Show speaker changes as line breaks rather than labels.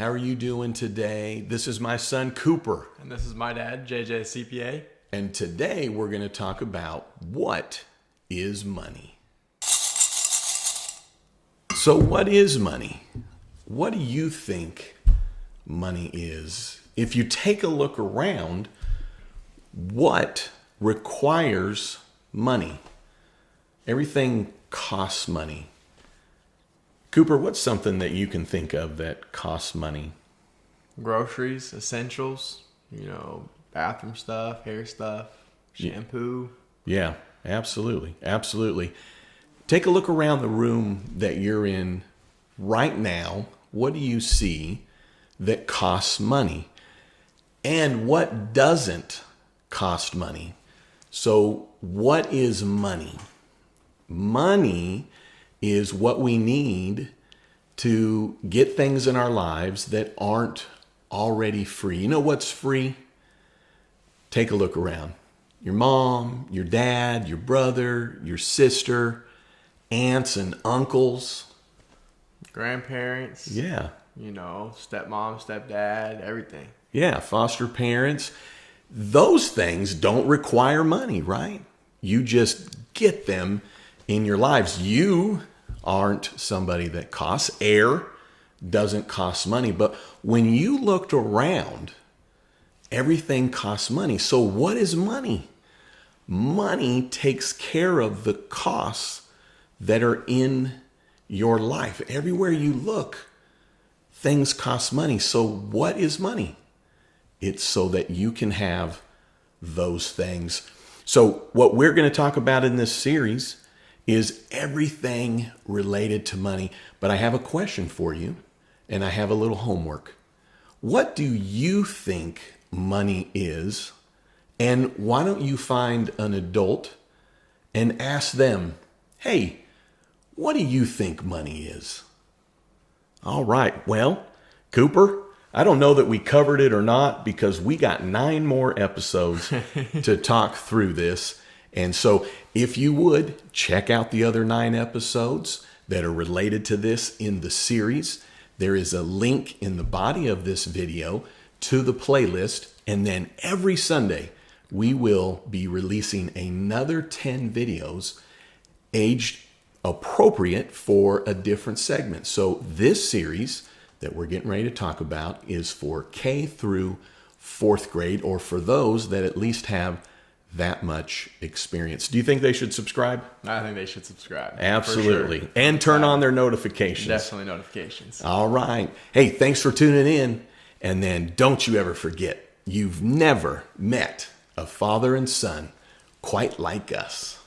How are you doing today? This is my son, Cooper.
And this is my dad, CJ the CPA.
And today we're going to talk about what is money. So what is money? What do you think money is? If you take a look around, what requires money? Everything costs money. Cooper, what's something that you can think of that costs money?
Groceries, essentials, bathroom stuff, hair stuff, shampoo.
Yeah, absolutely. Absolutely. Take a look around the room that you're in right now. What do you see that costs money? And what doesn't cost money? So what is money? Money is what we need to get things in our lives that aren't already free. You know what's free? Take a look around. Your mom, your dad, your brother, your sister, aunts and uncles.
Grandparents.
Yeah.
Stepmom, stepdad, everything.
Yeah, foster parents. Those things don't require money, right? You just get them in your lives. You aren't somebody that costs. Air doesn't cost money. But when you looked around, everything costs money. So what is money? Money takes care of the costs that are in your life. Everywhere you look, things cost money. So what is money? It's so that you can have those things. So what we're going to talk about in this series is everything related to money. But I have a question for you, and I have a little homework. What do you think money is? And why don't you find an adult and ask them, hey, what do you think money is? All right. Well, Cooper, I don't know that we covered it or not because we got 9 more episodes to talk through this. And so if you would, check out the other 9 episodes that are related to this in the series. There is a link in the body of this video to the playlist. And then every Sunday, we will be releasing another 10 videos aged appropriate for a different segment. So this series that we're getting ready to talk about is for K through 4th grade, or for those that at least have that much experience. Do you think they should subscribe?
I think they should subscribe.
Absolutely.
For sure.
And turn on their notifications.
Definitely notifications.
All right. Hey, thanks for tuning in. And then don't you ever forget, you've never met a father and son quite like us.